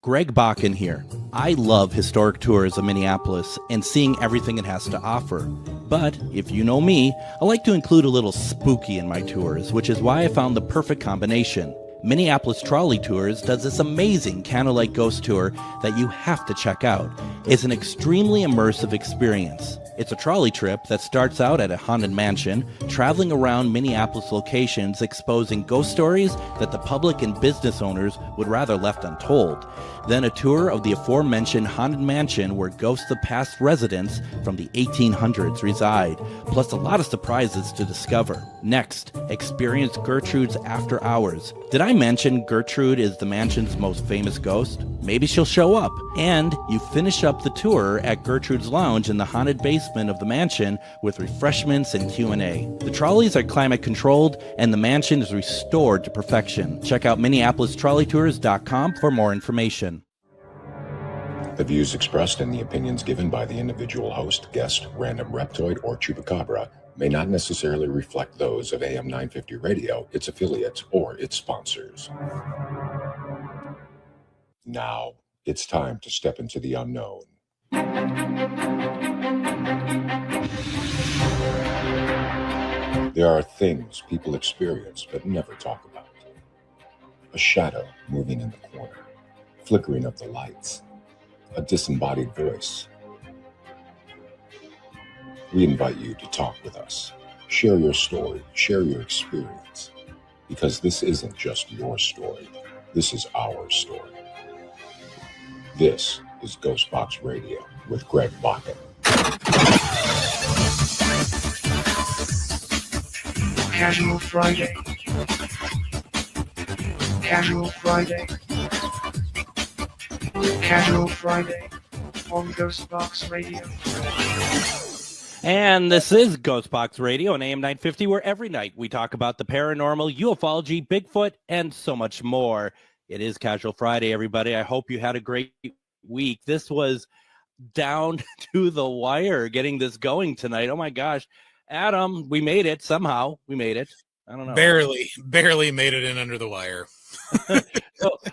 Greg Bakun here. I love historic tours of Minneapolis and seeing everything it has to offer. But if you know me, I like to include a little spooky in my tours, which is why I found the perfect combination. Minneapolis Trolley Tours does this amazing candlelight ghost tour that you have to check out. It's an extremely immersive experience. It's a trolley trip that starts out at a haunted mansion, traveling around Minneapolis locations exposing ghost stories that the public and business owners would rather left untold. Then a tour of the aforementioned haunted mansion where ghosts of past residents from the 1800s reside, plus a lot of surprises to discover. Next, experience Gertrude's After Hours. Did I mention Gertrude is the mansion's most famous ghost? Maybe she'll show up. And you finish up the tour at Gertrude's Lounge in the haunted basement of the mansion with refreshments and Q&A. The trolleys are climate controlled and the mansion is restored to perfection. Check out MinneapolisTrolleyTours.com for more information. The views expressed and the opinions given by the individual host, guest, random reptoid, or chupacabra may not necessarily reflect those of AM 950 Radio, its affiliates, or its sponsors. Now, it's time to step into the unknown. There are things people experience but never talk about. A shadow moving in the corner, flickering of the lights, a disembodied voice. We invite you to talk with us. Share your story, share your experience, because this isn't just your story. This is our story. This is GhostBox Radio with Greg Bakun. Casual Friday. Casual Friday. Casual Friday on GhostBox Radio. And this is GhostBox Radio on AM 950, where every night we talk about the paranormal, ufology, Bigfoot, and so much more. It is Casual Friday, everybody. I hope you had a great week. This was down to the wire getting this going tonight. Oh my gosh. Adam, we made it somehow. We made it. I don't know. Barely made it in under the wire.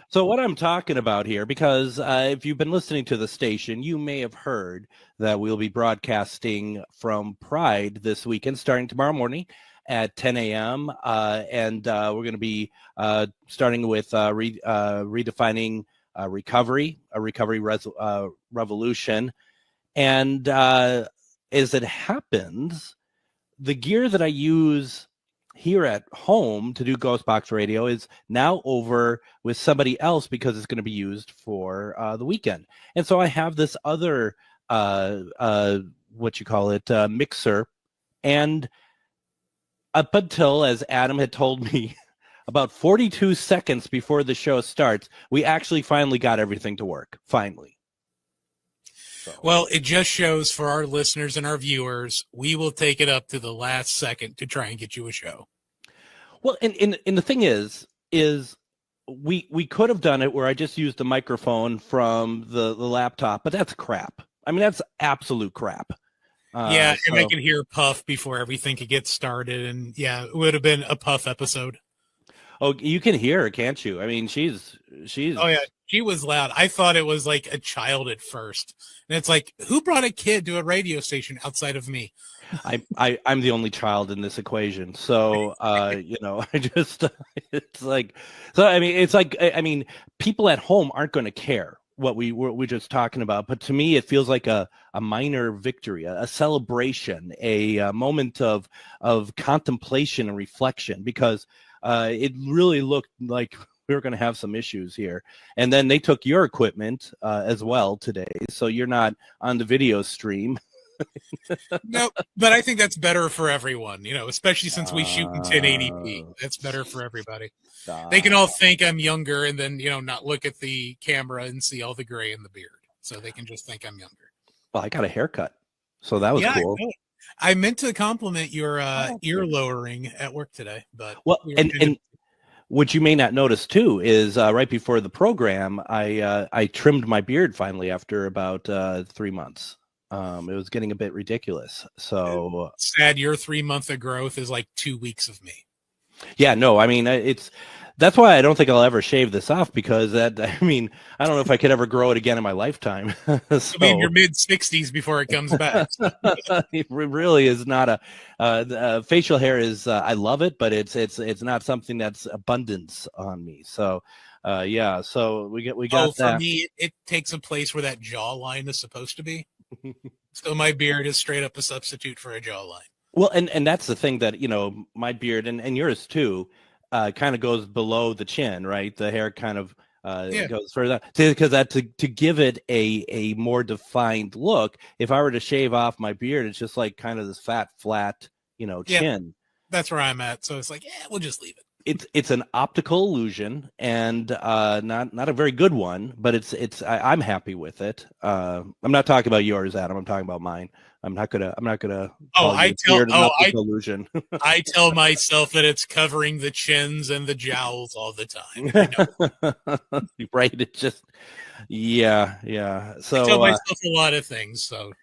So what I'm talking about here, because if you've been listening to the station, you may have heard that we'll be broadcasting from Pride this weekend, starting tomorrow morning at 10 a.m. And we're going to be starting with redefining recovery, a recovery revolution. And as it happens, the gear that I use here at home to do GhostBox Radio is now over with somebody else because it's going to be used for the weekend. And so I have this other, mixer. And up until, as Adam had told me, about 42 seconds before the show starts, we actually finally got everything to work. Finally. So. Well, it just shows for our listeners and our viewers, we will take it up to the last second to try and get you a show. Well, and the thing is we could have done it where I just used the microphone from the laptop, but that's crap. I mean, that's absolute crap. And I can hear Puff before everything could get started. And yeah, it would have been a Puff episode. Oh, you can hear her, can't you? I mean, she's. Oh yeah, she was loud. I thought it was like a child at first, and it's like, who brought a kid to a radio station outside of me? I'm the only child in this equation, so I just it's like, so I mean, it's like, I mean, people at home aren't going to care what we're just talking about, but to me, it feels like a minor victory, a celebration, a moment of contemplation and reflection, because it really looked like we were going to have some issues here. And then they took your equipment as well today, so you're not on the video stream. No, but I think that's better for everyone, especially since we shoot in 1080p. That's better for everybody. They can all think I'm younger and then, not look at the camera and see all the gray in the beard. So they can just think I'm younger. Well, I got a haircut, so that was cool. I meant to compliment your ear lowering at work today, but and what you may not notice too is right before the program, I trimmed my beard finally after about 3 months. It was getting a bit ridiculous. So sad. Your 3 month of growth is like 2 weeks of me. Yeah, no, I mean, it's That's why I don't think I'll ever shave this off, because that, I mean, I don't know if I could ever grow it again in my lifetime. You'll be in your mid-60s before it comes back. It really is not facial hair is, I love it, but it's not something that's abundance on me. So, yeah, so we got For that. me, it takes a place where that jawline is supposed to be. So my beard is straight up a substitute for a jawline. Well, and that's the thing, that, my beard and yours too, kind of goes below the chin, right? The hair kind of goes further, because to give it a more defined look. If I were to shave off my beard, it's just like kind of this fat, flat, chin. That's where I'm at. So it's like, we'll just leave it. It's an optical illusion, and not a very good one, but I'm happy with it. I'm not talking about yours, Adam. I'm talking about mine. I'm not gonna. Illusion. I tell myself that it's covering the chins and the jowls all the time. Right? It just, yeah. So I tell myself a lot of things. So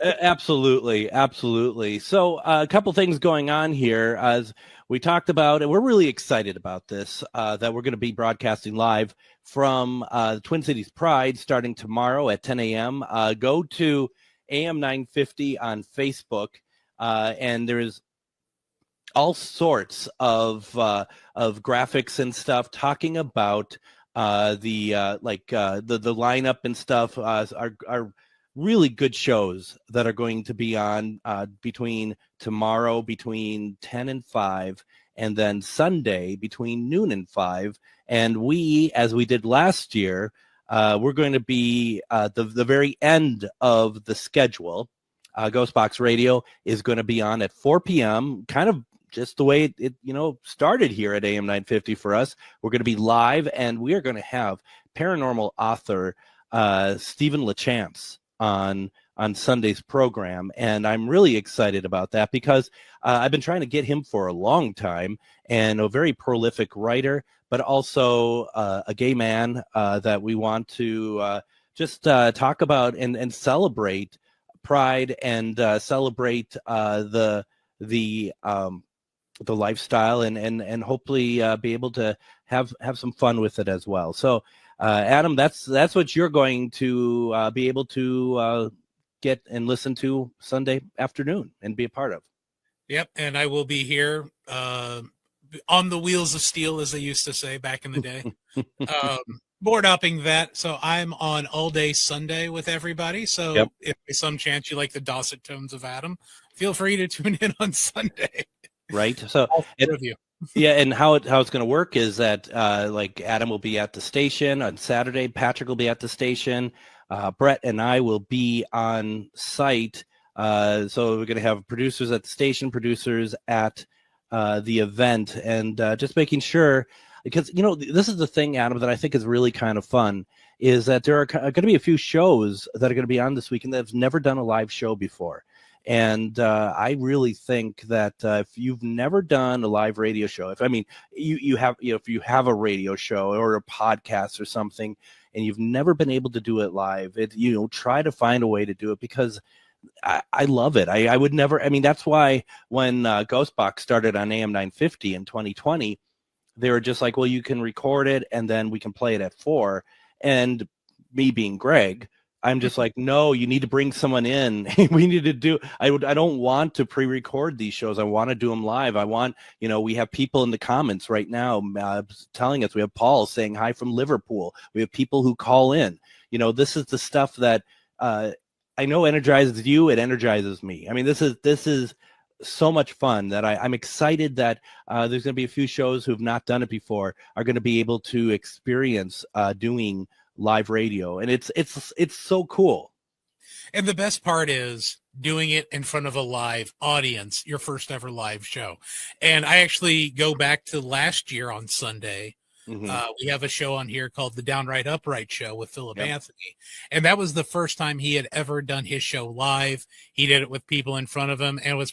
absolutely. So a couple things going on here, as we talked about, and we're really excited about this. That we're going to be broadcasting live from the Twin Cities Pride starting tomorrow at 10 a.m. Go to AM 950 on Facebook, and there's all sorts of graphics and stuff talking about the lineup and stuff. Are really good shows that are going to be on between tomorrow between 10 and 5, and then Sunday between noon and 5. And we, as we did last year, we're going to be the very end of the schedule. GhostBox Radio is going to be on at 4 p.m., kind of just the way it started here at AM 950 for us. We're going to be live, and we are going to have paranormal author Stephen LaChance on Sunday's program, and I'm really excited about that, because I've been trying to get him for a long time, and a very prolific writer, but also a gay man that we want to just talk about and celebrate Pride, and celebrate the lifestyle, and hopefully be able to have some fun with it as well. So Adam, that's what you're going to be able to get and listen to Sunday afternoon and be a part of. Yep, and I will be here on the wheels of steel, as they used to say back in the day. Board upping that, so I'm on all day Sunday with everybody. So if by some chance you like the dulcet tones of Adam, feel free to tune in on Sunday. Right. So yeah, and how it's going to work is that like Adam will be at the station on Saturday, Patrick will be at the station, Brett and I will be on site. So we're going to have producers at the station, producers at the event, and just making sure, because this is the thing, Adam, that I think is really kind of fun, is that there are going to be a few shows that are going to be on this weekend that have never done a live show before. And I really think that if you've never done a live radio show, if you have a radio show or a podcast or something, and you've never been able to do it live, try to find a way to do it, because I love it. I would never. That's why when GhostBox started on AM 950 in 2020, they were just like, well, you can record it and then we can play it at 4. And me being Greg, I'm just like, no, you need to bring someone in. We need to do. I don't want to pre-record these shows. I want to do them live. I want, we have people in the comments right now telling us. We have Paul saying hi from Liverpool. We have people who call in. This is the stuff that I know energizes you. It energizes me. This is so much fun that I'm excited that there's going to be a few shows who've not done it before are going to be able to experience doing live radio, and it's so cool. And the best part is doing it in front of a live audience, your first ever live show. And I actually go back to last year on Sunday. Mm-hmm. We have a show on here called The Downright Upright Show with Philip Anthony. And that was the first time he had ever done his show live. He did it with people in front of him, and it was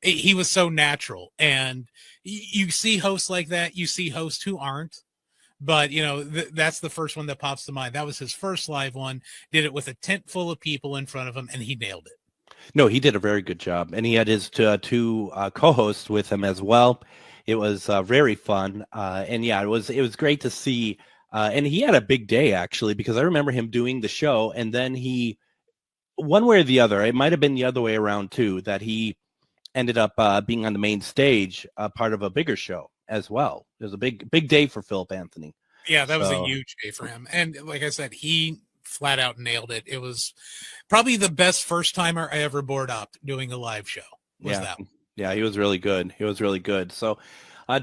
he was so natural. And you see hosts like that, you see hosts who aren't. But, that's the first one that pops to mind. That was his first live one, did it with a tent full of people in front of him, and he nailed it. No, he did a very good job. And he had his two co-hosts with him as well. it was very fun. And yeah, it was great to see. And he had a big day actually, because I remember him doing the show, and then he, one way or the other, it might have been the other way around too, that he ended up being on the main stage, part of a bigger show as well. It was a big day for Philip Anthony. Yeah, that was a So- huge day for him. And like I said, he flat out nailed it. It was probably the best first timer I ever board up doing a live show. Was Yeah. that? Yeah, he was really good. He was really good. So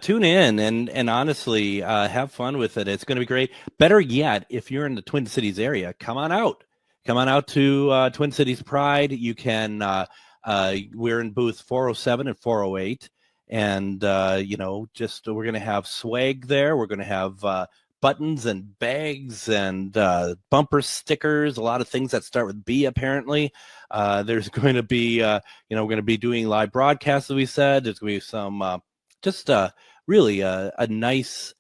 tune in and honestly have fun with it. It's going to be great. Better yet, if you're in the Twin Cities area, come on out. Come on out to Twin Cities Pride. You can. We're in booth 407 and 408, and just we're going to have swag there. We're going to have buttons and bags and bumper stickers. A lot of things that start with B. Apparently, there's going to be we're going to be doing live broadcasts. As we said, there's going to be some really a nice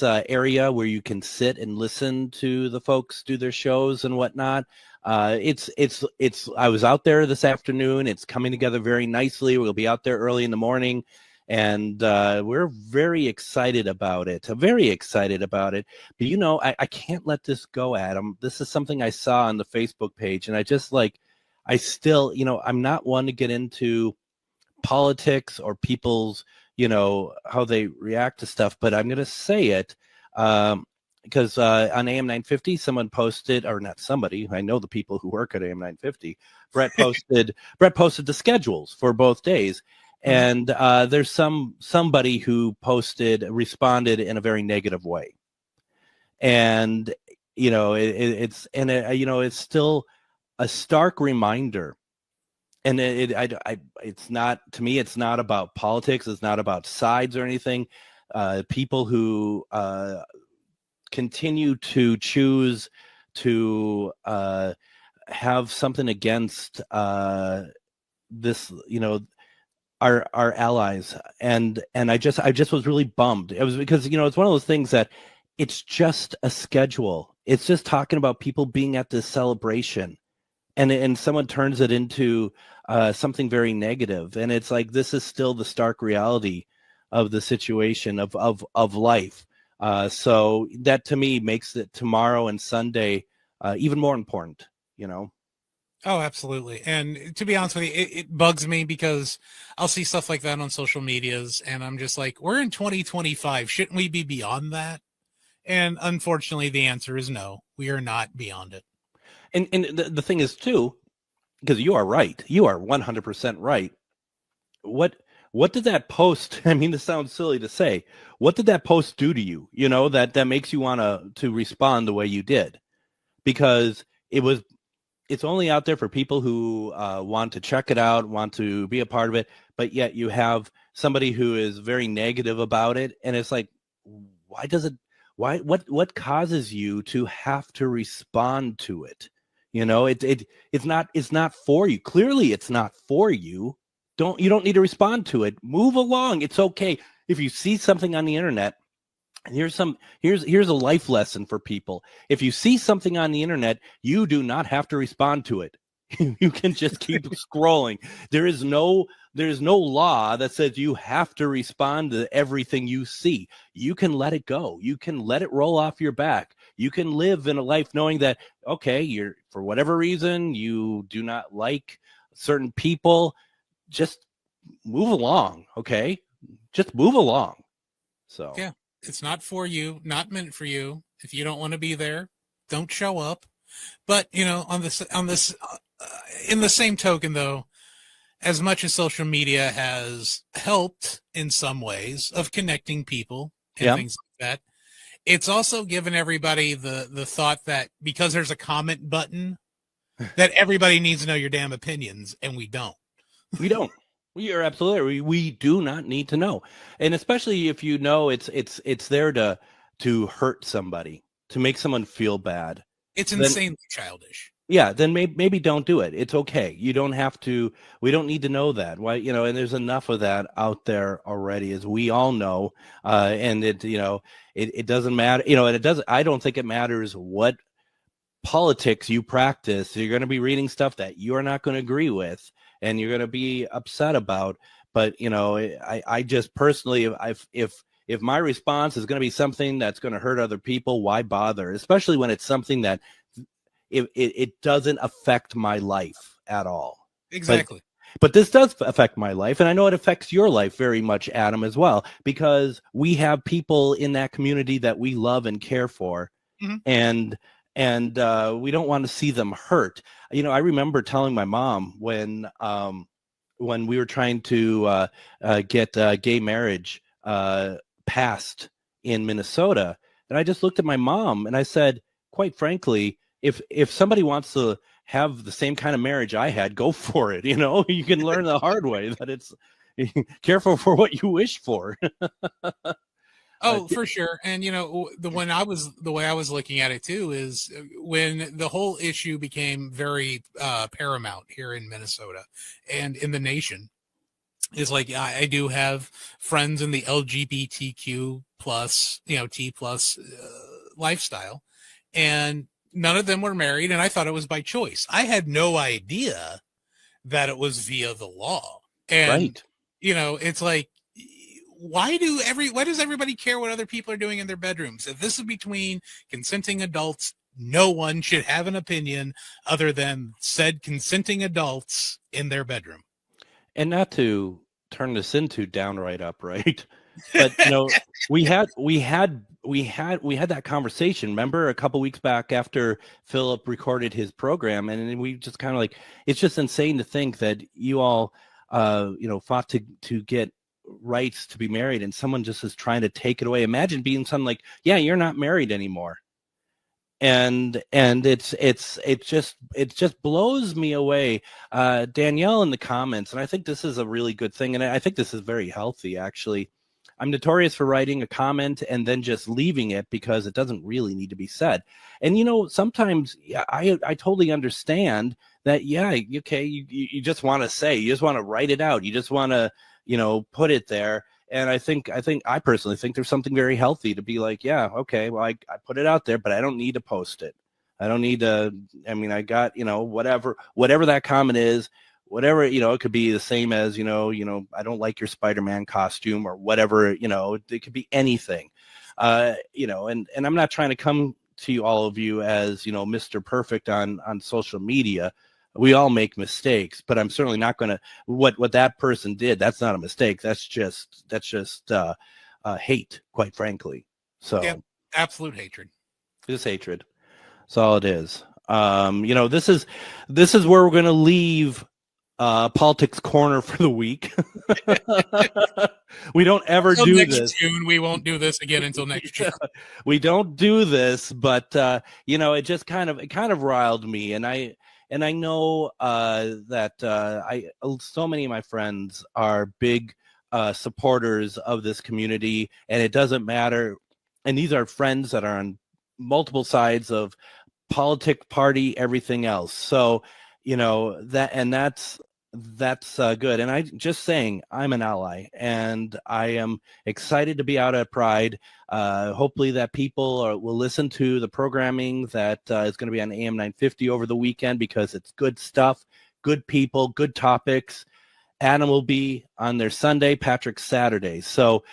area where you can sit and listen to the folks do their shows and whatnot. It's I was out there this afternoon. It's coming together very nicely. We'll be out there early in the morning, and we're very excited about it. I'm very excited about it. But I can't let this go, Adam. This is something I saw on the Facebook page, and I still, I'm not one to get into politics or people's, how they react to stuff, but I'm going to say it because on AM 950, someone posted, or not somebody, I know the people who work at AM 950, Brett posted the schedules for both days. And there's somebody who responded in a very negative way. And, it's still a stark reminder. And it's not, to me, it's not about politics. It's not about sides or anything. People who continue to choose to have something against this, our allies. And I just was really bummed. It was because, it's one of those things that it's just a schedule. It's just talking about people being at this celebration. And someone turns it into something very negative, and it's like this is still the stark reality of the situation of life. So that to me makes it tomorrow and Sunday even more important. Oh, absolutely. And to be honest with you, it bugs me because I'll see stuff like that on social medias, and I'm just like, we're in 2025. Shouldn't we be beyond that? And unfortunately, the answer is no. We are not beyond it. And the thing is too, because you are right, you are 100% right. What did that post? I mean, this sounds silly to say. What did that post do to you? That makes you want to respond the way you did, because it's only out there for people who want to check it out, want to be a part of it. But yet you have somebody who is very negative about it, and it's like, what causes you to have to respond to it? It's not for you. Clearly it's not for you. You don't need to respond to it. Move along. It's okay. If you see something on the internet, and here's a life lesson for people. If you see something on the internet, you do not have to respond to it. You can just keep scrolling. There's no law that says you have to respond to everything you see. You can let it go. You can let it roll off your back. You can live in a life knowing that, okay, for whatever reason, you do not like certain people. Just move along. Okay. Just move along. So yeah, it's not for you, not meant for you. If you don't want to be there, don't show up. But, on this, in the same token, though, as much as social media has helped in some ways of connecting people and things like that, it's also given everybody the thought that because there's a comment button, that everybody needs to know your damn opinions, and we don't. We don't. We are absolutely. We do not need to know, and especially if it's there to hurt somebody, to make someone feel bad. It's insanely childish. Yeah, then maybe don't do it. It's okay. You don't have to. We don't need to know that. Why? And there's enough of that out there already, as we all know. And it doesn't matter. And it doesn't. I don't think it matters what politics you practice. You're going to be reading stuff that you're not going to agree with, and you're going to be upset about. But I just personally, if my response is going to be something that's going to hurt other people, why bother? Especially when it's something that it doesn't affect my life at all. Exactly. But this does affect my life, and I know it affects your life very much, Adam, as well, because we have people in that community that we love and care for, and we don't want to see them hurt. I remember telling my mom when we were trying to get gay marriage passed in Minnesota, and I just looked at my mom and I said, quite frankly, if somebody wants to have the same kind of marriage I had, go for it. You can learn the hard way that it's careful for what you wish for. Oh, for sure. And the way I was looking at it too is when the whole issue became very paramount here in Minnesota and in the nation, is like I do have friends in the LGBTQ plus T plus lifestyle, and none of them were married, and I thought it was by choice. I had no idea that it was via the law. And, right. It's like, why does everybody care what other people are doing in their bedrooms? If this is between consenting adults, no one should have an opinion other than said consenting adults in their bedroom. And not to turn this into downright upright, but we had that conversation. Remember a couple weeks back after Philip recorded his program, and we just kind of like, it's just insane to think that you all fought to get rights to be married, and someone just is trying to take it away. Imagine being something like, yeah, you're not married anymore. And it just blows me away. Danielle in the comments, and I think this is a really good thing, and I think this is very healthy, actually. I'm notorious for writing a comment and then just leaving it because it doesn't really need to be said. And sometimes I totally understand that. Yeah, okay, you just want to say, you just want to write it out, you just want to put it there. And I personally think there's something very healthy to be like, yeah, okay, well, I put it out there, but I don't need to post it. I don't need to. I mean, I got whatever that comment is. Whatever, it could be the same as, I don't like your Spider-Man costume or whatever, it could be anything, and I'm not trying to come to you, all of you, as, Mr. Perfect on social media. We all make mistakes, but I'm certainly not going to, what that person did, that's not a mistake. That's just hate, quite frankly. So yeah, absolute hatred. Just hatred. That's all it is. This is where we're going to leave Politics Corner for the week. We don't ever until do next this. June. We won't do this again until next June. We don't do this, but it just kind of riled me, and I know that so many of my friends are big supporters of this community, and it doesn't matter. And these are friends that are on multiple sides of politic, party, everything else. So that's good. And just saying, I'm an ally, and I am excited to be out at Pride. Hopefully that people will listen to the programming that is going to be on AM 950 over the weekend, because it's good stuff, good people, good topics. Adam will be on their Sunday, Patrick Saturday. So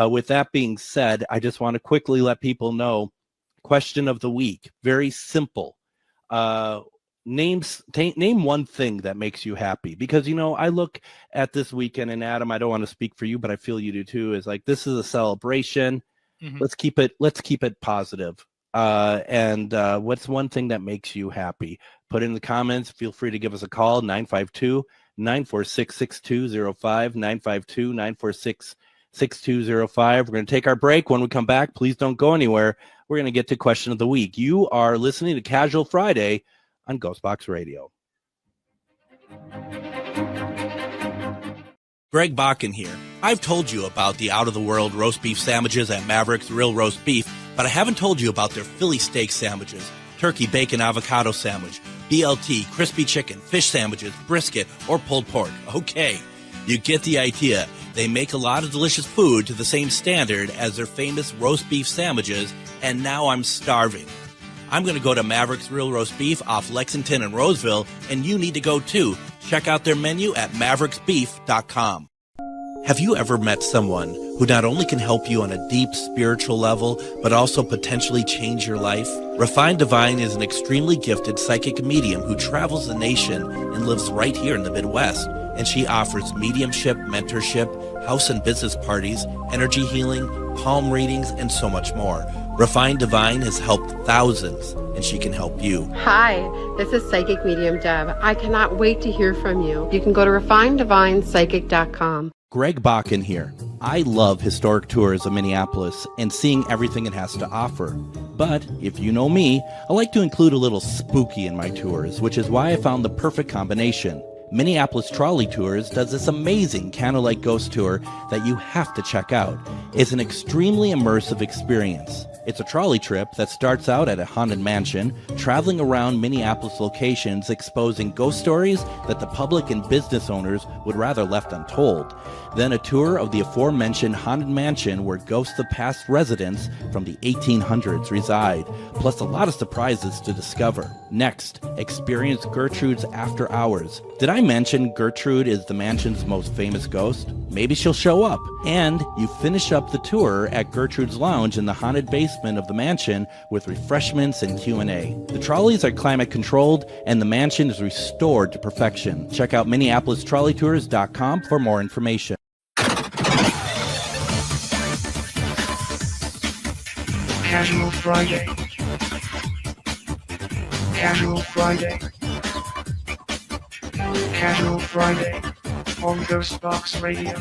with that being said, I just want to quickly let people know, question of the week, very simple. Name one thing that makes you happy, because I look at this weekend, and Adam, I don't want to speak for you, but I feel you do too, is like, this is a celebration. Mm-hmm. Let's keep it positive. And what's one thing that makes you happy? Put it in the comments. Feel free to give us a call, 952-946-6205, 952-946-6205. We're going to take our break. When we come back, please don't go anywhere. We're going to get to question of the week. You are listening to Casual Friday on GhostBox Radio. Greg Bakun here. I've told you about the out-of-the-world roast beef sandwiches at Maverick's Real Roast Beef, but I haven't told you about their Philly steak sandwiches, turkey bacon avocado sandwich, BLT, crispy chicken, fish sandwiches, brisket, or pulled pork. Okay, you get the idea. They make a lot of delicious food to the same standard as their famous roast beef sandwiches, and now I'm starving. I'm going to go to Maverick's Real Roast Beef off Lexington and Roseville, and you need to go too. Check out their menu at mavericksbeef.com. Have you ever met someone who not only can help you on a deep spiritual level, but also potentially change your life? Refined Divine is an extremely gifted psychic medium who travels the nation and lives right here in the Midwest. And she offers mediumship, mentorship, house and business parties, energy healing, palm readings, and so much more. Refined Divine has helped thousands, and she can help you. Hi, this is Psychic Medium Deb. I cannot wait to hear from you. You can go to refineddivinepsychic.com. Greg Bakun here. I love historic tours of Minneapolis and seeing everything it has to offer. But if you know me, I like to include a little spooky in my tours, which is why I found the perfect combination. Minneapolis Trolley Tours does this amazing candlelight ghost tour that you have to check out. It's an extremely immersive experience. It's a trolley trip that starts out at a haunted mansion, traveling around Minneapolis locations exposing ghost stories that the public and business owners would rather left untold. Then a tour of the aforementioned haunted mansion where ghosts of past residents from the 1800s reside, plus a lot of surprises to discover. Next, experience Gertrude's After Hours. Did I mention Gertrude is the mansion's most famous ghost? Maybe she'll show up. And you finish up the tour at Gertrude's Lounge in the haunted basement of the mansion with refreshments and Q&A. The trolleys are climate controlled and the mansion is restored to perfection. Check out MinneapolisTrolleyTours.com for more information. Casual Friday. Casual Friday. Casual Friday on GhostBox Radio.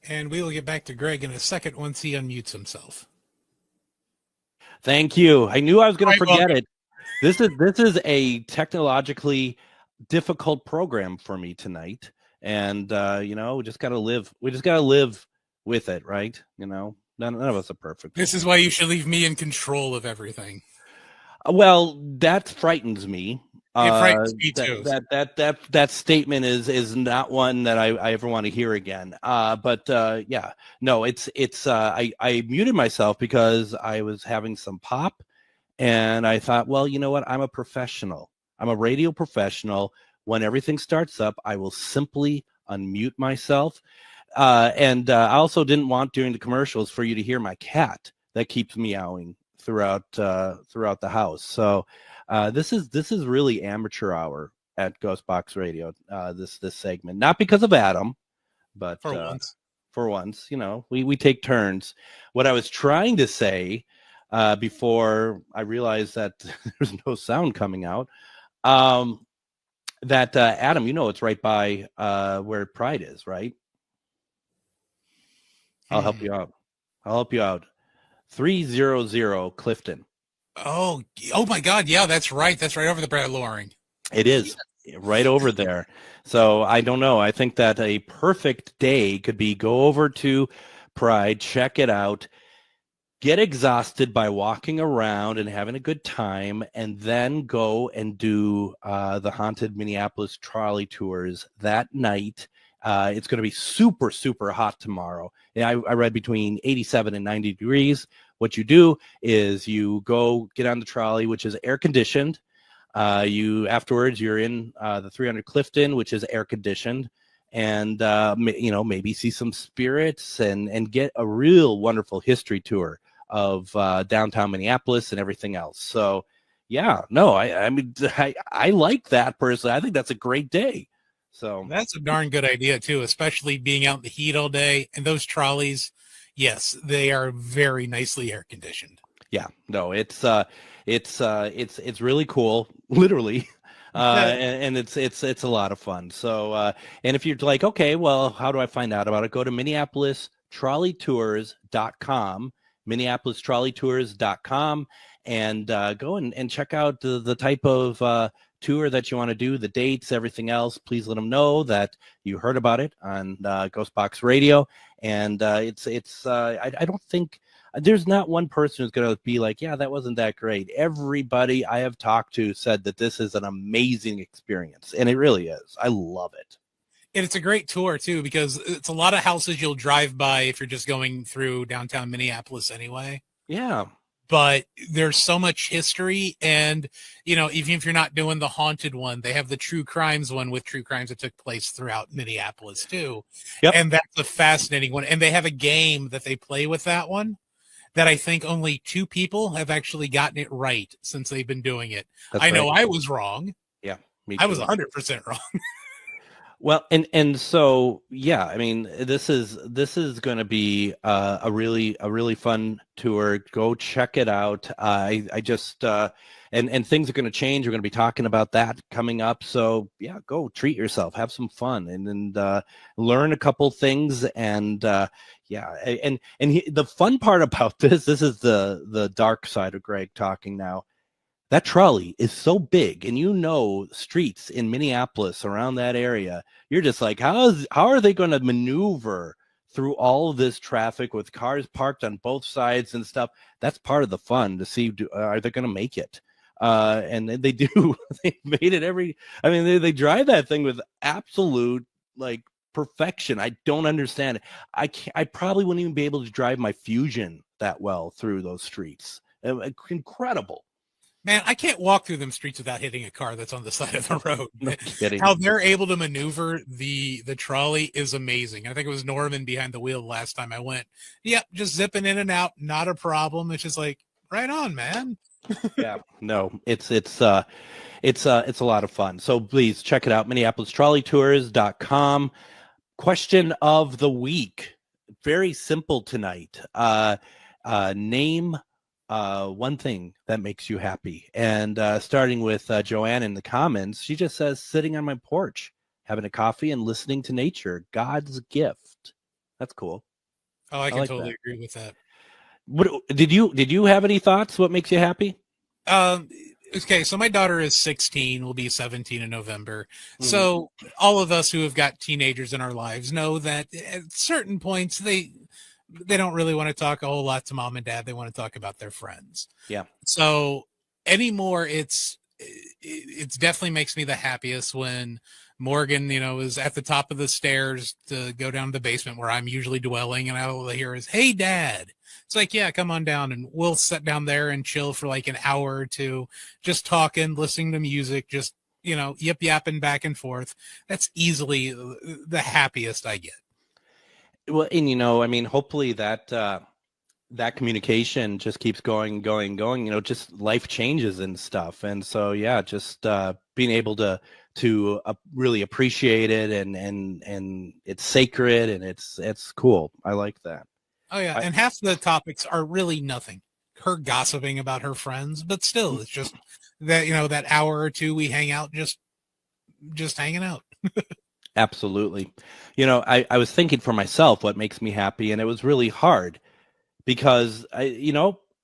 And we will get back to Greg in a second once he unmutes himself. Thank you. I knew I was going to forget welcome. it. This is a technologically difficult program for me tonight, and we just got to live. We just got to live with it, right? None of us are perfect. This is why you should leave me in control of everything. Well, that frightens me. It frightens me too. That statement is not one that I ever want to hear again. Yeah, no, it's I muted myself because I was having some pop, and I thought, well, you know what? I'm a professional. I'm a radio professional. When everything starts up, I will simply unmute myself. And I also didn't want during the commercials for you to hear my cat that keeps meowing throughout the house. So this is really amateur hour at GhostBox Radio. This segment, not because of Adam, but for once, we take turns. What I was trying to say before I realized that there's no sound coming out, that Adam, it's right by where Pride is, right? I'll help you out. 300 Clifton. Oh my God. Yeah, that's right. That's right over the Brad Loring. It is right over there. So I don't know. I think that a perfect day could be go over to Pride, check it out, get exhausted by walking around and having a good time, and then go and do the haunted Minneapolis trolley tours that night. It's going to be super, super hot tomorrow. I read between 87 and 90 degrees. What you do is you go get on the trolley, which is air conditioned. Afterwards, you're in the 300 Clifton, which is air conditioned, and maybe see some spirits and get a real wonderful history tour of downtown Minneapolis and everything else. So, yeah, no, I like that personally. I think that's a great day. So that's a darn good idea too, especially being out in the heat all day. And those trolleys, yes, they are very nicely air conditioned. Yeah, no, it's really cool, literally, and it's a lot of fun. So, and if you're like, okay, well, how do I find out about it? Go to MinneapolisTrolleyTours.com, MinneapolisTrolleyTours.com, and go and check out the type of tour that you want to do, the dates, everything else. Please let them know that you heard about it on GhostBox Radio. And I don't think there's not one person who's going to be like, yeah, that wasn't that great. Everybody I have talked to said that this is an amazing experience, and it really is. I love it. And it's a great tour too, because it's a lot of houses you'll drive by if you're just going through downtown Minneapolis anyway. Yeah. But there's so much history, and even if you're not doing the haunted one, they have the true crimes one with true crimes that took place throughout Minneapolis too. Yep. And that's a fascinating one. And they have a game that they play with that one that I think only 2 people have actually gotten it right since they've been doing it. That's I know right. I was wrong. Yeah, me I too. was 100% wrong. Well, and so yeah, I mean, this is going to be a really fun tour. Go check it out. I just and things are going to change. We're going to be talking about that coming up. So yeah, go treat yourself, have some fun, and learn a couple things. And yeah, the fun part about this is the dark side of Greg talking now. That trolley is so big, and streets in Minneapolis around that area. You're just like, how are they going to maneuver through all of this traffic with cars parked on both sides and stuff? That's part of the fun to see. Are they going to make it? And they do. They made it they drive that thing with absolute like perfection. I don't understand it. I probably wouldn't even be able to drive my Fusion that well through those streets. Incredible. Man, I can't walk through them streets without hitting a car that's on the side of the road. No kidding. How they're able to maneuver the trolley is amazing. I think it was Norman behind the wheel last time I went. Yep, just zipping in and out, not a problem. It's just like, right on, man. Yeah, no, it's a lot of fun. So please check it out, MinneapolisTrolleyTours.com. Question of the week. Very simple tonight. Name one thing that makes you happy. And starting with Joanne in the comments, she just says, sitting on my porch, having a coffee and listening to nature, God's gift. That's cool. Oh, I can like totally that. agree with that. What did you have any thoughts? What makes you happy? Okay, so my daughter is 16, will be 17 in November. Mm-hmm. So all of us who have got teenagers in our lives know that at certain points they don't really want to talk a whole lot to mom and dad. They want to talk about their friends. Yeah. So anymore, it definitely makes me the happiest when Morgan, is at the top of the stairs to go down to the basement where I'm usually dwelling, and all I hear is, "Hey, Dad." It's like, yeah, come on down, and we'll sit down there and chill for like an hour or two, just talking, listening to music, just yip yapping back and forth. That's easily the happiest I get. Well, and hopefully that communication just keeps going. Just life changes and stuff, and so yeah, just being able to really appreciate it, and it's sacred, and it's cool. I like that. Oh yeah, and half the topics are really nothing. Her gossiping about her friends, but still, it's just that that hour or two we hang out, just hanging out. Absolutely. I was thinking for myself what makes me happy, and it was really hard because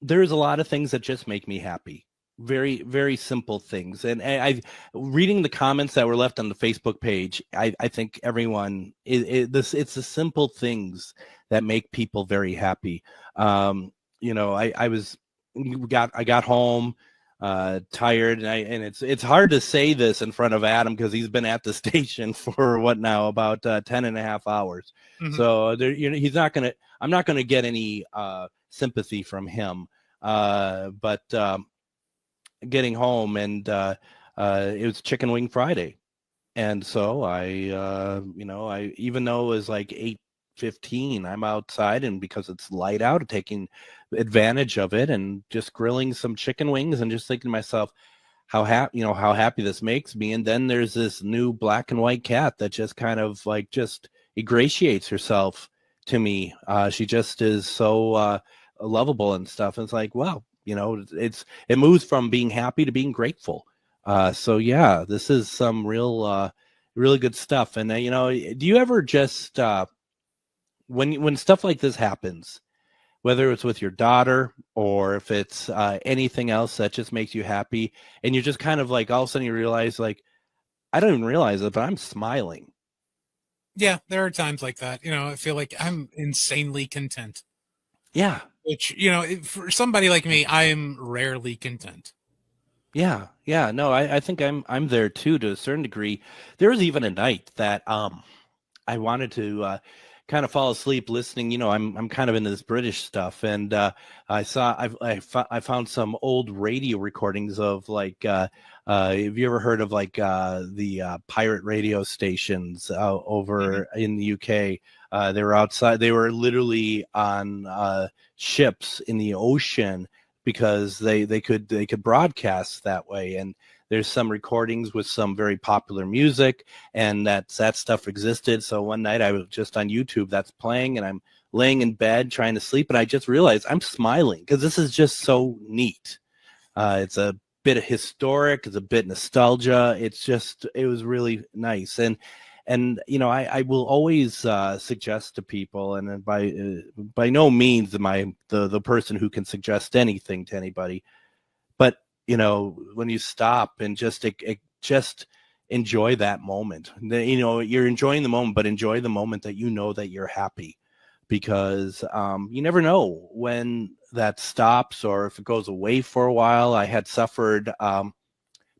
there's a lot of things that just make me happy. Very, very simple things. And I reading the comments that were left on the Facebook page, I think everyone it's the simple things that make people very happy. I got home tired, and it's hard to say this in front of Adam because he's been at the station for about 10 and a half hours. Mm-hmm. So I'm not gonna get any sympathy from him, but getting home, and it was Chicken Wing Friday, and so I even though it was like 8:15, I'm outside, and because it's light out, taking advantage of it and just grilling some chicken wings and just thinking to myself how happy this makes me. And then there's this new black and white cat that just kind of like just ingratiates herself to me. She just is so lovable and stuff. And it's like, wow, it moves from being happy to being grateful. So yeah, this is some really good stuff. And do you ever just when stuff like this happens, whether it's with your daughter or if it's anything else that just makes you happy, and you're just kind of like all of a sudden you realize, like, I don't even realize it, but I'm smiling. Yeah, there are times like that. I feel like I'm insanely content. Yeah. Which, for somebody like me, I am rarely content. Yeah. No, I think I'm there too to a certain degree. There was even a night that I wanted to kind of fall asleep listening. I'm kind of into this British stuff, and I found some old radio recordings of like have you ever heard of like the pirate radio stations over in the UK? They were outside. They were literally on ships in the ocean because they could broadcast that way. And there's some recordings with some very popular music, and that stuff existed. So one night I was just on YouTube, that's playing, and I'm laying in bed trying to sleep, and I just realized I'm smiling because this is just so neat. It's a bit of historic, it's a bit nostalgia. It was really nice. And I will always suggest to people, and by no means am I the person who can suggest anything to anybody, but when you stop and just enjoy that moment, you're enjoying the moment, but enjoy the moment that that you're happy, because you never know when that stops or if it goes away for a while. I had suffered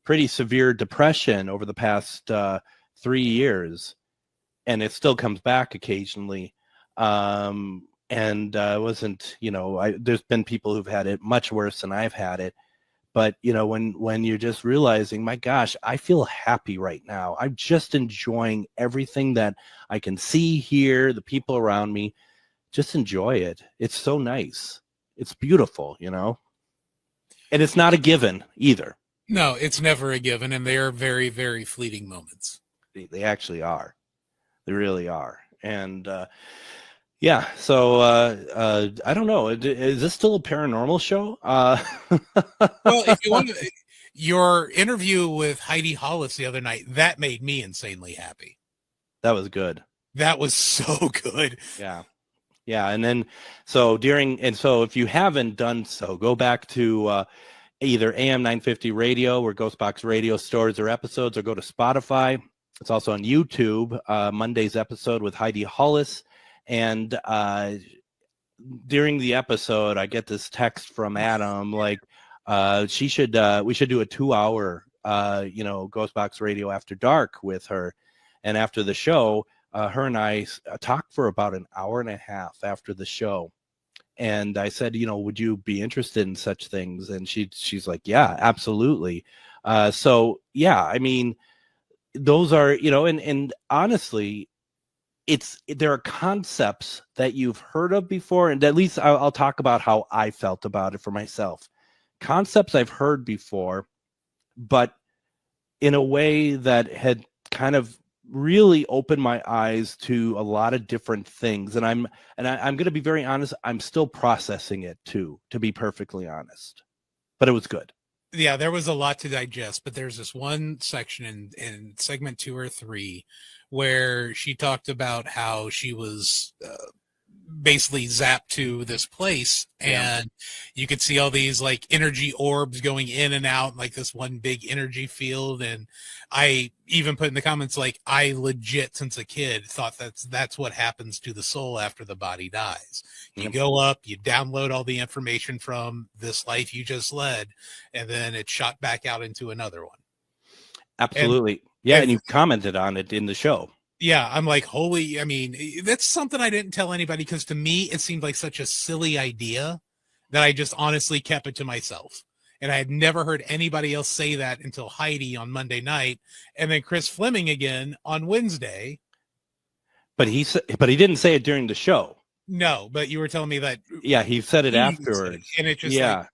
pretty severe depression over the past 3 years, and it still comes back occasionally. And wasn't, there's been people who've had it much worse than I've had it. But, when you're just realizing, my gosh, I feel happy right now. I'm just enjoying everything that I can see here, the people around me. Just enjoy it. It's so nice. It's beautiful, And it's not a given either. No, it's never a given, and they are very, very fleeting moments. They actually are. They really are. And yeah, so I don't know. Is this still a paranormal show? Well, if you want to, your interview with Heidi Hollis the other night, that made me insanely happy. That was good. That was so good. Yeah. And then so if you haven't done so, go back to either AM 950 Radio, where GhostBox Radio stores their episodes, or go to Spotify. It's also on YouTube, Monday's episode with Heidi Hollis. And during the episode, I get this text from Adam, like, we should do a 2-hour, GhostBox Radio After Dark with her. And after the show, her and I talked for about an hour and a half after the show. And I said, would you be interested in such things? And she's like, yeah, absolutely. So yeah, I mean, those are, and honestly, there are concepts that you've heard of before, and at least I'll talk about how I felt about it for myself. Concepts I've heard before, but in a way that had kind of really opened my eyes to a lot of different things. And I'm going to be very honest, I'm still processing it too, to be perfectly honest. But it was good. Yeah, there was a lot to digest, but there's this one section in segment 2 or 3 where she talked about how she was basically zapped to this place, and you could see all these like energy orbs going in and out, like this one big energy field. And I even put in the comments, like, I legit, since a kid, thought that's what happens to the soul after the body dies. You go up, you download all the information from this life you just led, and then it's shot back out into another one. Absolutely. And you commented on it in the show. Yeah, I'm like, holy, I mean, that's something I didn't tell anybody, because to me, it seemed like such a silly idea that I just honestly kept it to myself. And I had never heard anybody else say that until Heidi on Monday night, and then Chris Fleming again on Wednesday. But he didn't say it during the show. No, but you were telling me that. Yeah, he said it afterwards. And it just, like,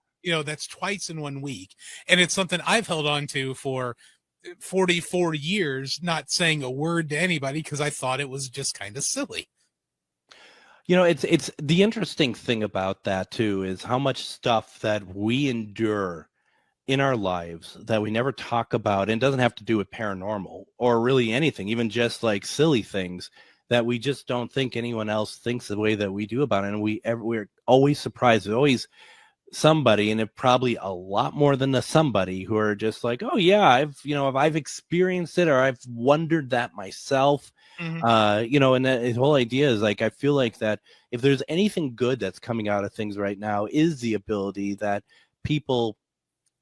that's twice in 1 week. And it's something I've held on to for 44 years, not saying a word to anybody, because I thought it was just kind of silly. It's the interesting thing about that too is how much stuff that we endure in our lives that we never talk about, and it doesn't have to do with paranormal or really anything, even just like silly things that we just don't think anyone else thinks the way that we do about it. And we're always surprised. There's always somebody, and it probably a lot more than the somebody, who are just like, oh yeah, I've experienced it, or I've wondered that myself. And the whole idea is, like, I feel like that if there's anything good that's coming out of things right now, is the ability that people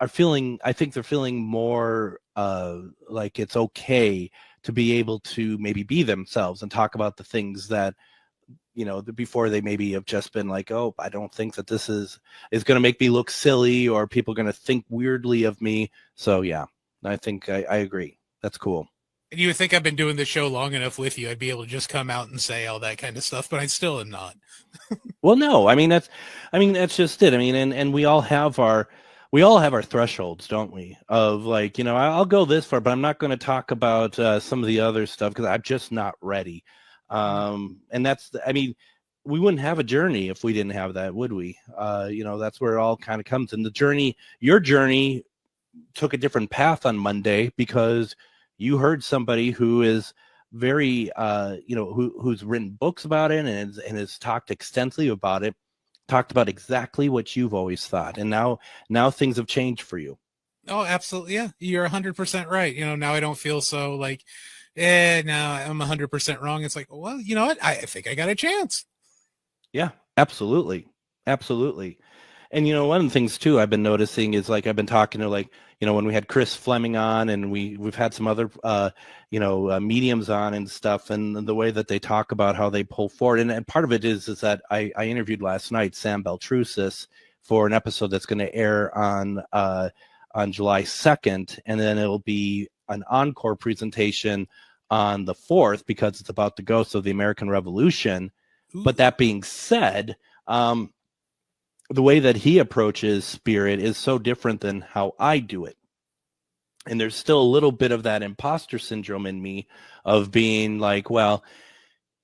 I think they're feeling more like it's okay to be able to maybe be themselves and talk about the things that, before they maybe have just been like, oh, I don't think that this is going to make me look silly, or people are going to think weirdly of me. So yeah, I think I agree. That's cool. And you would think I've been doing this show long enough with you, I'd be able to just come out and say all that kind of stuff, but I still am not. Well, no, that's just it. I mean, and we all have our thresholds, don't we? Of like, I'll go this far, but I'm not going to talk about some of the other stuff because I'm just not ready. And we wouldn't have a journey if we didn't have that, would we? That's where it all kind of comes. And your journey took a different path on Monday because you heard somebody who is very, who's written books about it and has talked extensively about it, talked about exactly what you've always thought. And now things have changed for you. Oh, absolutely. Yeah. You're 100% right. Now I don't feel so like, now I'm 100% wrong. It's like, well, you know what? I think I got a chance. Yeah, absolutely. Absolutely. And, one of the things too, I've been noticing is like, I've been talking to when we had Chris Fleming on and we've had some other, mediums on and stuff, and the way that they talk about how they pull forward. And part of it is that I interviewed last night, Sam Beltrusis, for an episode that's going to air on July 2nd. And then it'll be an encore presentation on the 4th because it's about the ghosts of the American Revolution. Ooh. But that being said, the way that he approaches spirit is so different than how I do it. And there's still a little bit of that imposter syndrome in me of being like, well,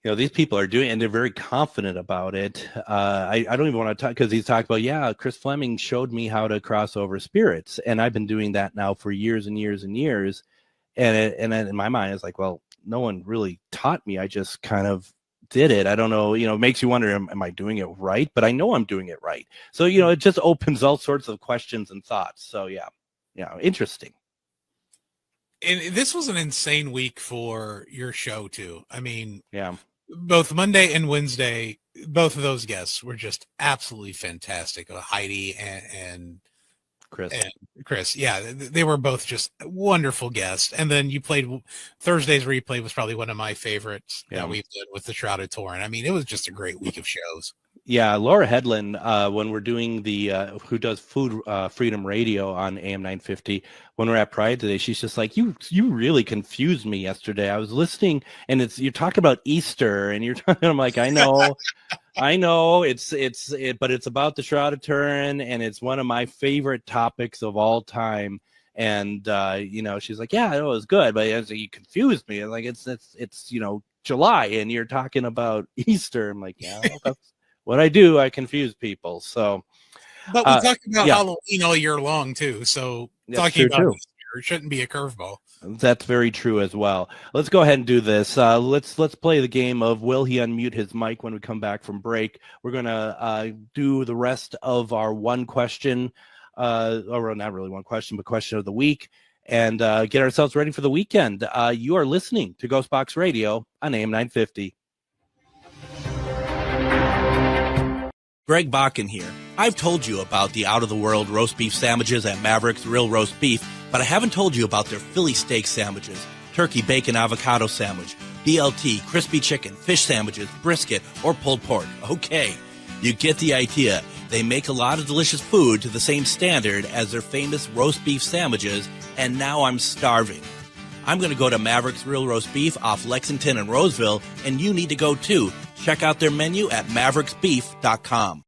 these people are doing it and they're very confident about it. I don't even want to talk because he's talked about, Chris Fleming showed me how to cross over spirits. And I've been doing that now for years and years and years. And in my mind, it's like, well, no one really taught me. I just kind of did it. I don't know, it makes you wonder, am I doing it right? But I know I'm doing it right. So, it just opens all sorts of questions and thoughts. So yeah, interesting. And this was an insane week for your show too. I mean, yeah, both Monday and Wednesday, both of those guests were just absolutely fantastic. Heidi and Chris. Yeah, they were both just wonderful guests. And then you played Thursday's replay was probably one of my favorites that we've done with the Shrouded Torrent. I mean, it was just a great week of shows. Yeah, Laura Headland, when we're doing who does Food Freedom Radio on AM 950, when we're at Pride today, she's just like, you really confused me yesterday. I was listening, and you're talking about Easter, and you're talking. I'm like, I know, but it's about the Shrouded Torrent, and it's one of my favorite topics of all time. And she's like, yeah, it was good, but you confused me. Like it's July, and you're talking about Easter. I'm like, yeah, that's what I do. I confuse people. So, but we talked about Halloween all year long too. So talking about Easter shouldn't be a curveball. That's very true as well. Let's go ahead and do this. Let's play the game of will he unmute his mic when we come back from break. We're gonna do the rest of our one question, or not really one question, but question of the week, and get ourselves ready for the weekend. You are listening to GhostBox Radio on AM 950. Greg Bakun here. I've told you about the out-of-the-world roast beef sandwiches at Maverick's Real Roast Beef, but I haven't told you about their Philly steak sandwiches, turkey bacon avocado sandwich, BLT, crispy chicken, fish sandwiches, brisket, or pulled pork. Okay, you get the idea. They make a lot of delicious food to the same standard as their famous roast beef sandwiches, and now I'm starving. I'm going to go to Maverick's Real Roast Beef off Lexington and Roseville, and you need to go too. Check out their menu at mavericksbeef.com.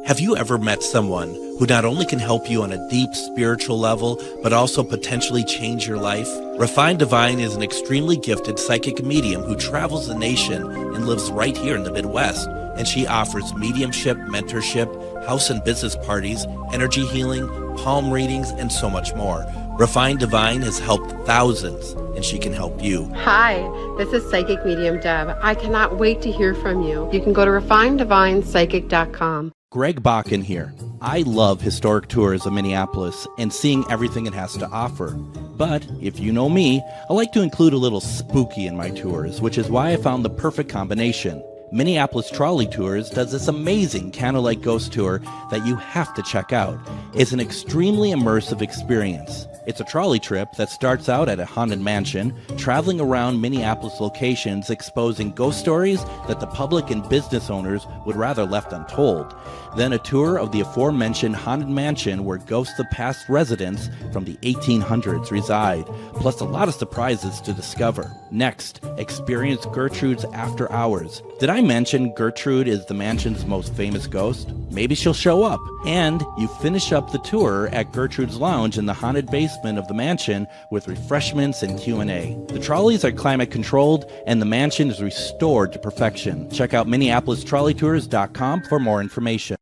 Have you ever met someone who not only can help you on a deep spiritual level, but also potentially change your life? Refined Divine is an extremely gifted psychic medium who travels the nation and lives right here in the Midwest. And she offers mediumship, mentorship, house and business parties, energy healing, palm readings, and so much more. Refined Divine has helped thousands, and she can help you. Hi, this is Psychic Medium Deb. I cannot wait to hear from you. You can go to refineddivinepsychic.com. Greg Bakun here. I love historic tours of Minneapolis and seeing everything it has to offer. But if you know me, I like to include a little spooky in my tours, which is why I found the perfect combination. Minneapolis Trolley Tours does this amazing candlelight ghost tour that you have to check out. It's an extremely immersive experience. It's a trolley trip that starts out at a haunted mansion, traveling around Minneapolis locations exposing ghost stories that the public and business owners would rather left untold. Then a tour of the aforementioned haunted mansion where ghosts of past residents from the 1800s reside, plus a lot of surprises to discover. Next, experience Gertrude's After Hours. Did I mention Gertrude is the mansion's most famous ghost? Maybe she'll show up. And you finish up the tour at Gertrude's Lounge in the haunted basement of the mansion with refreshments and Q&A. The trolleys are climate controlled and the mansion is restored to perfection. Check out MinneapolisTrolleyTours.com for more information.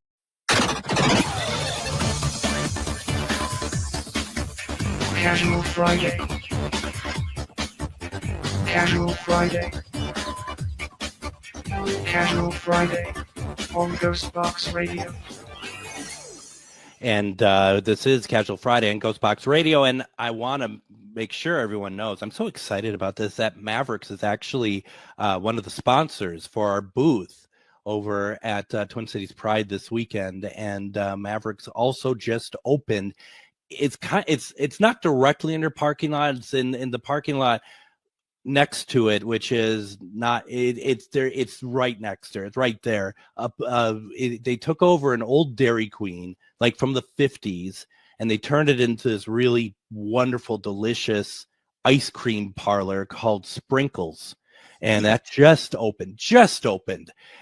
Casual Friday. Casual Friday. Casual Friday on GhostBox Radio. And this is Casual Friday on GhostBox Radio, and I want to make sure everyone knows, I'm so excited about this, that Mavericks is actually one of the sponsors for our booth over at Twin Cities Pride this weekend, and Mavericks also just opened. It's not directly in their parking lot, it's in the parking lot next to it, which is not it's there, it's right next to it, it's right there. They took over an old Dairy Queen like from the 50s and they turned it into this really wonderful, delicious ice cream parlor called Sprinkles, and that just opened.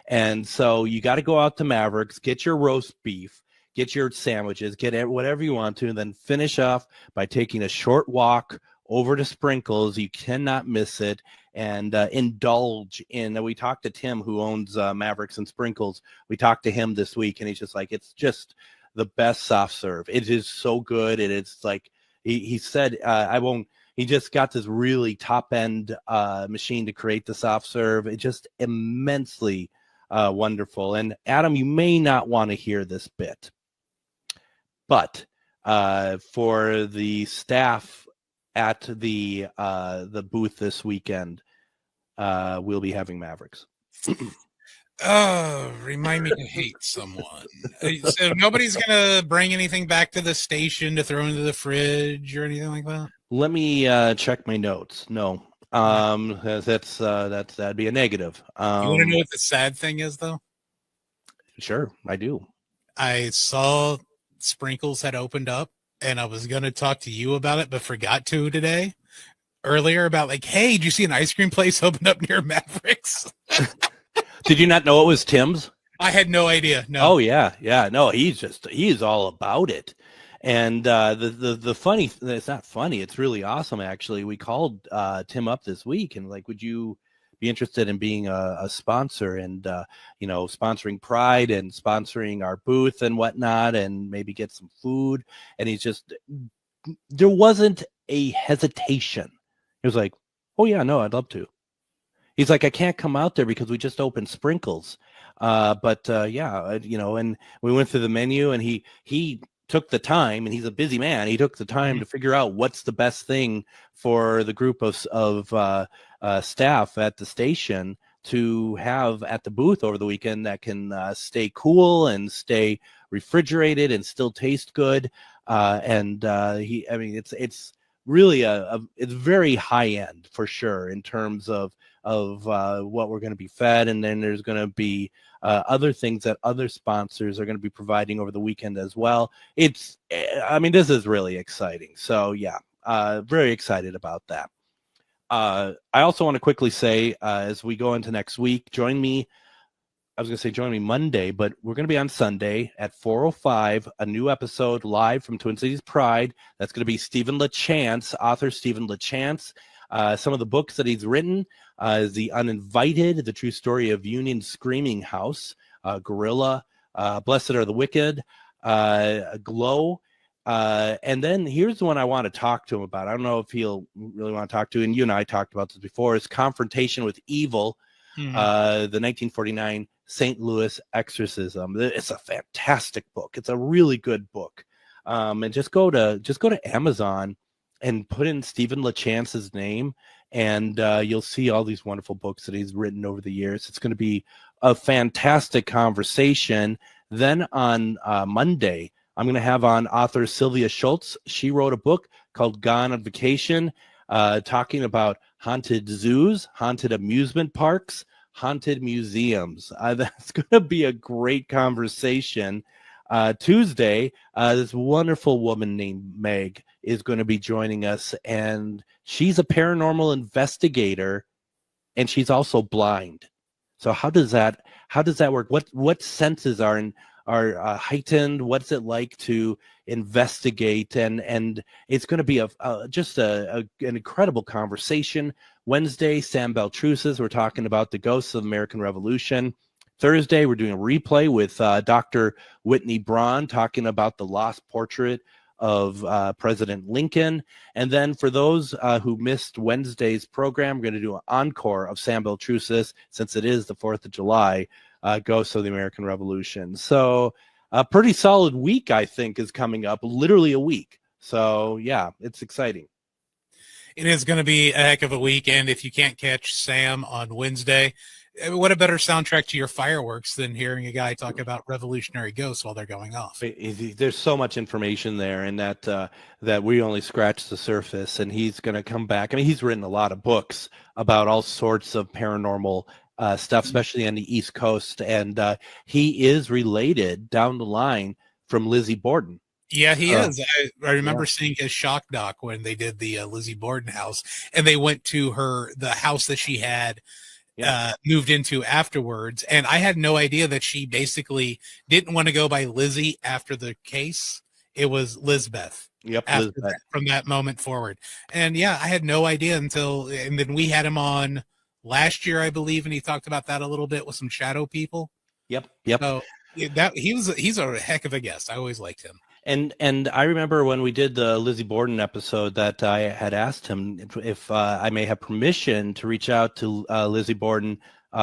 And so you got to go out to Mavericks, get your roast beef, get your sandwiches, get whatever you want to, and then finish off by taking a short walk over to Sprinkles. You cannot miss it, and indulge in. We talked to Tim, who owns Mavericks and Sprinkles. We talked to him this week, and he's just like, it's just the best soft serve. It is so good, and it's like he said, he just got this really top end machine to create the soft serve. It's just immensely wonderful. And Adam, you may not want to hear this bit, but for the staff at the booth this weekend, we'll be having Mavericks. Oh, remind me to hate someone. So nobody's gonna bring anything back to the station to throw into the fridge or anything like that? Let me check my notes. No, that'd be a negative. You want to know what the sad thing is, though? Sure, I do. I saw Sprinkles had opened up, and I was going to talk to you about it, but forgot to today. Earlier about like, hey, did you see an ice cream place open up near Mavericks? Did you not know it was Tim's? I had no idea. No. Oh yeah. No, he's all about it. And the funny, it's not funny, it's really awesome actually. We called Tim up this week and like, would you be interested in being a sponsor and sponsoring Pride and sponsoring our booth and whatnot, and maybe get some food? And there wasn't a hesitation. He was like, oh yeah, no, I'd love to. He's like, I can't come out there because we just opened Sprinkles. And we went through the menu, and he took the time, and he's a busy man. He took the time to figure out what's the best thing for the group of staff at the station to have at the booth over the weekend that can stay cool and stay refrigerated and still taste good. It's really it's very high end for sure in terms of what we're going to be fed, and then there's going to be other things that other sponsors are going to be providing over the weekend as well. This is really exciting. So yeah, very excited about that. I also want to quickly say, as we go into next week, join me Monday, but we're going to be on Sunday at 4:05, a new episode live from Twin Cities Pride. That's going to be Stephen LaChance, author Stephen LaChance. Some of the books that he's written is The Uninvited, The True Story of Union Screaming House, Gorilla, Blessed Are the Wicked, Glow. And then here's the one I want to talk to him about. I don't know if he'll really want to talk to, and you and I talked about this before, is Confrontation with Evil, the 1949 St. Louis exorcism. It's a fantastic book. It's a really good book. And just go to Amazon and put in Stephen LaChance's name, and you'll see all these wonderful books that he's written over the years. It's going to be a fantastic conversation. Then on Monday, I'm going to have on author Sylvia Schultz. She wrote a book called Gone on Vacation, talking about haunted zoos, haunted amusement parks, haunted museums. That's going to be a great conversation. Tuesday, this wonderful woman named Meg is going to be joining us, and she's a paranormal investigator, and she's also blind. So how does that work? What senses are heightened? What's it like to investigate? And it's going to be an incredible conversation. Wednesday, Sam Beltrusis, we're talking about the ghosts of the American Revolution. Thursday, we're doing a replay with Dr. Whitney Braun, talking about the lost portrait of President Lincoln. And then for those who missed Wednesday's program, we're going to do an encore of Sam Beltrusis, since it is the 4th of July, Ghosts of the American Revolution. So a pretty solid week, I think, is coming up, literally a week. So yeah, it's exciting. It is going to be a heck of a weekend. If you can't catch Sam on Wednesday, what a better soundtrack to your fireworks than hearing a guy talk about revolutionary ghosts while they're going off. There's so much information there, and that we only scratched the surface. And he's going to come back. I mean, he's written a lot of books about all sorts of paranormal stuff, especially on the East Coast. And he is related down the line from Lizzie Borden. Yeah, he is. I remember seeing his shock doc when they did the Lizzie Borden house, and they went to the house that she had moved into afterwards. And I had no idea that she basically didn't want to go by Lizzie after the case. It was Lizbeth. Yep. From that moment forward. And yeah, I had no idea and then we had him on last year, I believe, and he talked about that a little bit with some shadow people. Yep. So he's a heck of a guest. I always liked him. And I remember when we did the Lizzie Borden episode that I had asked him if I may have permission to reach out to Lizzie Borden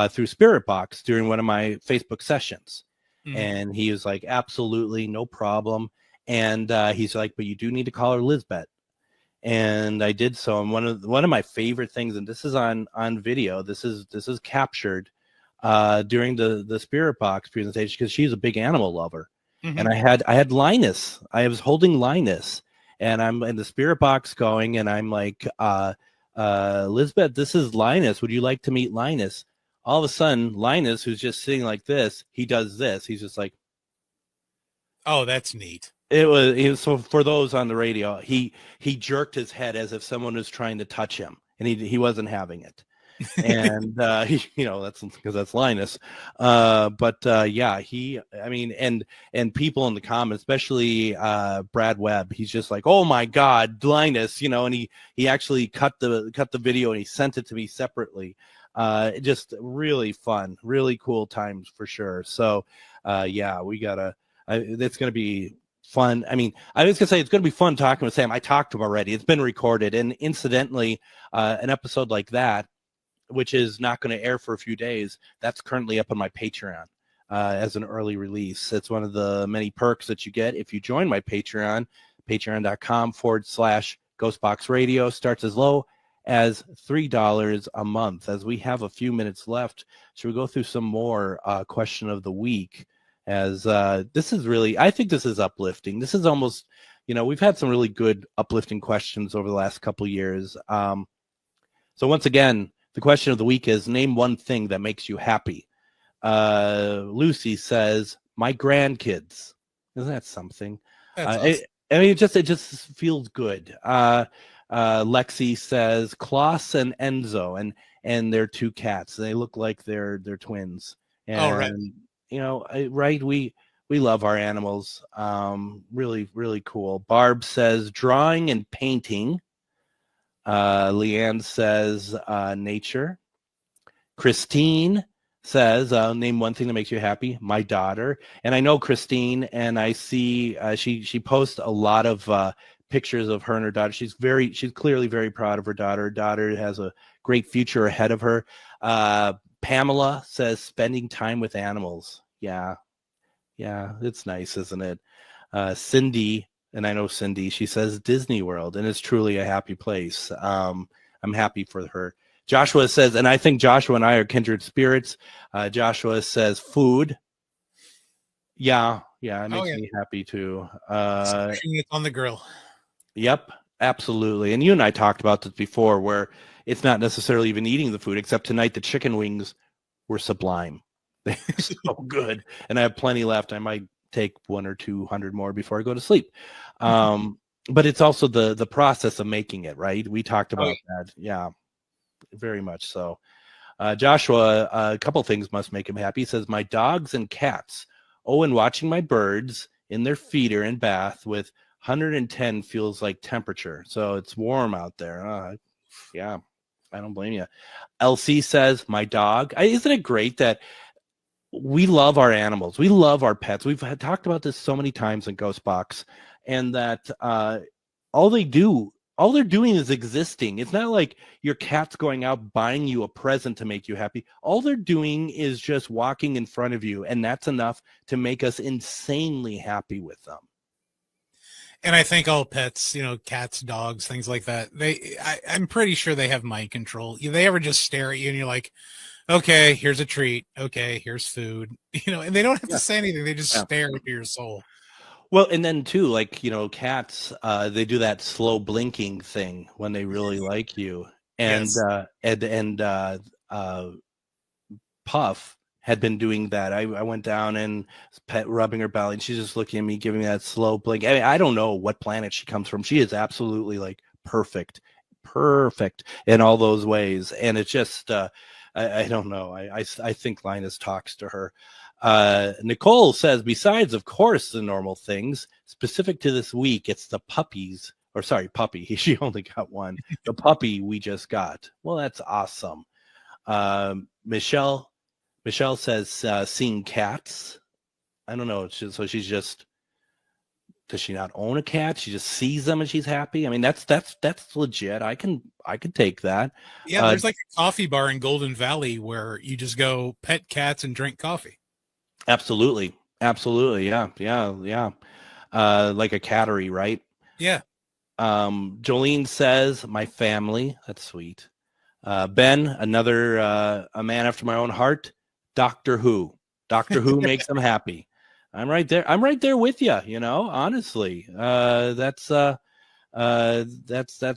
through Spirit Box during one of my Facebook sessions. Mm-hmm. And he was like, absolutely, no problem. And he's like, but you do need to call her Lizbeth. And I did so. And one of my favorite things, and this is on video, this is captured during the Spirit Box presentation, because she's a big animal lover. Mm-hmm. And I had Linus. I was holding Linus, and I'm in the Spirit Box going, and I'm like, Lisbeth, this is Linus. Would you like to meet Linus? All of a sudden, Linus, who's just sitting like this, he does this. He's just like, oh, that's neat. It was so for those on the radio, he jerked his head as if someone was trying to touch him, and he wasn't having it. And that's because that's Linus. Yeah, and people in the comments, especially Brad Webb, he's just like, oh my God, Linus, and he actually cut the video and he sent it to me separately. Just really fun, really cool times for sure. So we gotta. It's gonna be fun. I mean, I was gonna say it's gonna be fun talking with Sam. I talked to him already. It's been recorded, and incidentally, an episode like that, which is not going to air for a few days, that's currently up on my Patreon as an early release. It's one of the many perks that you get if you join my Patreon, patreon.com/GhostBox Radio. Starts as low as $3 a month. As we have a few minutes left, should we go through some more question of the week? As this is really, I think this is uplifting. This is almost, we've had some really good uplifting questions over the last couple of years. So once again, the question of the week is, name one thing that makes you happy. Lucy says, my grandkids. Isn't that something? Awesome. It just feels good. Lexi says, Klaus and Enzo, and their two cats. They look like they're twins. And, right. We love our animals. Really, really cool. Barb says, drawing and painting. Leanne says nature. Christine says name one thing that makes you happy. My daughter. And I know Christine, and I see she posts a lot of pictures of her and her daughter. She's clearly very proud of her daughter. Her daughter has a great future ahead of her. Pamela says spending time with animals. Yeah, it's nice, isn't it? Cindy, and I know Cindy, she says Disney World, and it's truly a happy place. I'm happy for her. Joshua says, and I think Joshua and I are kindred spirits. Joshua says food. Yeah, it makes me happy too. Especially when it's on the grill. Yep, absolutely. And you and I talked about this before, where it's not necessarily even eating the food, except tonight the chicken wings were sublime. They're so good. And I have plenty left. I might take 100 or 200 more before I go to sleep. But it's also the process of making it, right? We talked about that. Yeah, very much so. Joshua, a couple things must make him happy. He says, my dogs and cats. Oh, and watching my birds in their feeder and bath with 110 feels like temperature. So it's warm out there. Yeah, I don't blame you. LC says, my dog. Isn't it great that we love our animals? We love our pets. We've talked about this so many times in GhostBox, and that all they're doing is existing. It's not like your cat's going out buying you a present to make you happy. All they're doing is just walking in front of you, and that's enough to make us insanely happy with them. And I think all pets, cats, dogs, things like that, I'm pretty sure they have mind control. They ever just stare at you and you're like, okay, here's a treat. Okay, here's food. And they don't have to say anything. They just stare into your soul. Well, and then too, like, cats, they do that slow blinking thing when they really like you. And Puff had been doing that. I went down and rubbing her belly, and she's just looking at me, giving me that slow blink. I mean, I don't know what planet she comes from. She is absolutely like perfect in all those ways. And it's just, I don't know. I think Linus talks to her. Nicole says, besides, of course, the normal things specific to this week, it's the puppy. She only got one. The puppy we just got. Well, that's awesome. Michelle says, seeing cats. I don't know. So she's just, does she not own a cat? She just sees them and she's happy. I mean, that's legit. I can take that. Yeah, there's like a coffee bar in Golden Valley where you just go pet cats and drink coffee. Absolutely. Yeah. Like a cattery, right? Yeah. Jolene says, my family. That's sweet. Ben, another a man after my own heart. Doctor Who makes them happy. I'm right there with you. Honestly, that's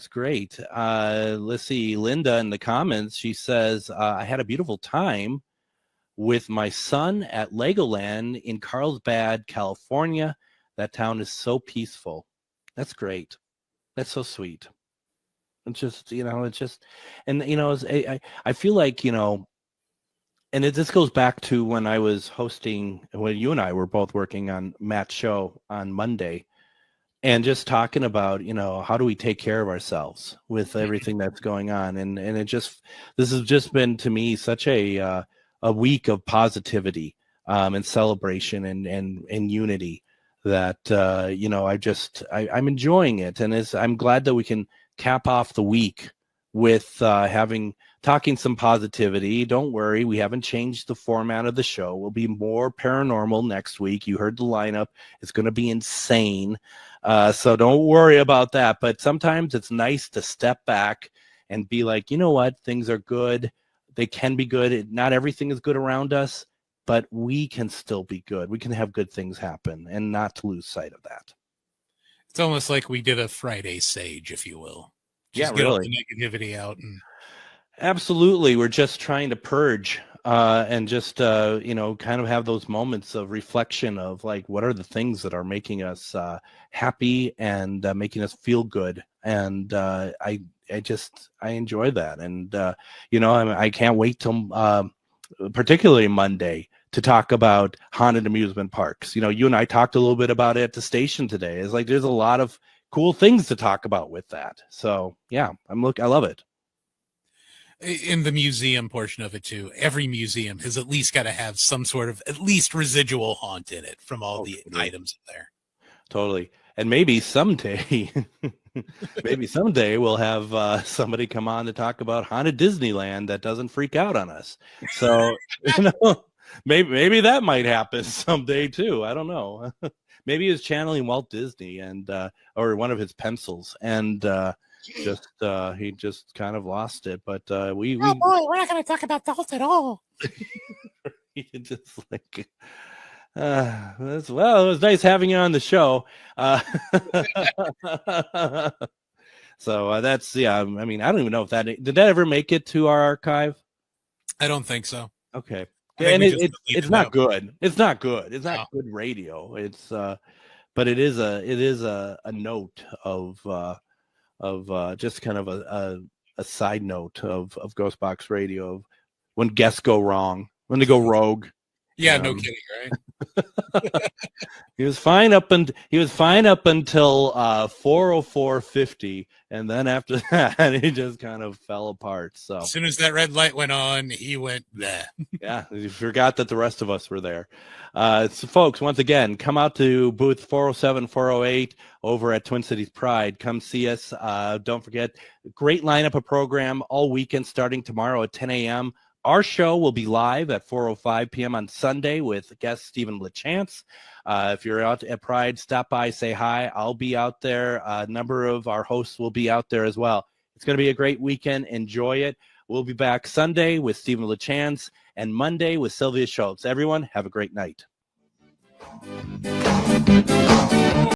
great. Let's see. Linda in the comments, she says, I had a beautiful time with my son at Legoland in Carlsbad, California. That town is so peaceful. That's great. That's so sweet. It's just, and I feel like, and this goes back to when I was hosting, when you and I were both working on Matt's show on Monday, and just talking about, how do we take care of ourselves with everything that's going on. And this has just been, to me, such a week of positivity and celebration and unity that, I'm enjoying it. And I'm glad that we can cap off the week with talking some positivity. Don't worry, we haven't changed the format of the show. We'll be more paranormal next week. You heard the lineup. It's going to be insane. So don't worry about that. But sometimes it's nice to step back and be like, you know what? Things are good. They can be good. Not everything is good around us, but we can still be good. We can have good things happen, and not to lose sight of that. It's almost like we did a Friday Sage, if you will. Just get all really. the negativity out. Absolutely. We're just trying to purge and just, kind of have those moments of reflection of like, what are the things that are making us happy and making us feel good. And I enjoy that. And, I can't wait till particularly Monday to talk about haunted amusement parks. You and I talked a little bit about it at the station today. It's like, there's a lot of cool things to talk about with that. So yeah, I love it. In the museum portion of it too, every museum has at least got to have some sort of at least residual haunt in it from all the items there. Totally. And maybe someday we'll have somebody come on to talk about haunted Disneyland that doesn't freak out on us. So, maybe that might happen someday too. I don't know. Maybe he's channeling Walt Disney and or one of his pencils. And he just kind of lost it. But we Oh boy, we're not going to talk about dolls at all. he just like. It was nice having you on the show. So that's I mean, I don't even know if did that ever make it to our archive? I don't think so. Okay, I think and we just it's deleted not that. good. It's not good. It's not good radio. It's but it is a note of just kind of a side note of GhostBox Radio of when guests go wrong, when they go rogue. Yeah, no kidding, right? He was fine up until 4:04:50, and then after that, he just kind of fell apart. So As soon as that red light went on, he went bleh. yeah, he forgot that the rest of us were there. So folks, once again, come out to booth 407, 408 over at Twin Cities Pride. Come see us. Don't forget, great lineup of program all weekend starting tomorrow at 10 a.m. Our show will be live at 4:05 p.m. on Sunday with guest Stephen LaChance. If you're out at Pride, stop by, say hi. I'll be out there. A number of our hosts will be out there as well. It's going to be a great weekend. Enjoy it. We'll be back Sunday with Stephen LaChance and Monday with Sylvia Schultz. Everyone, have a great night.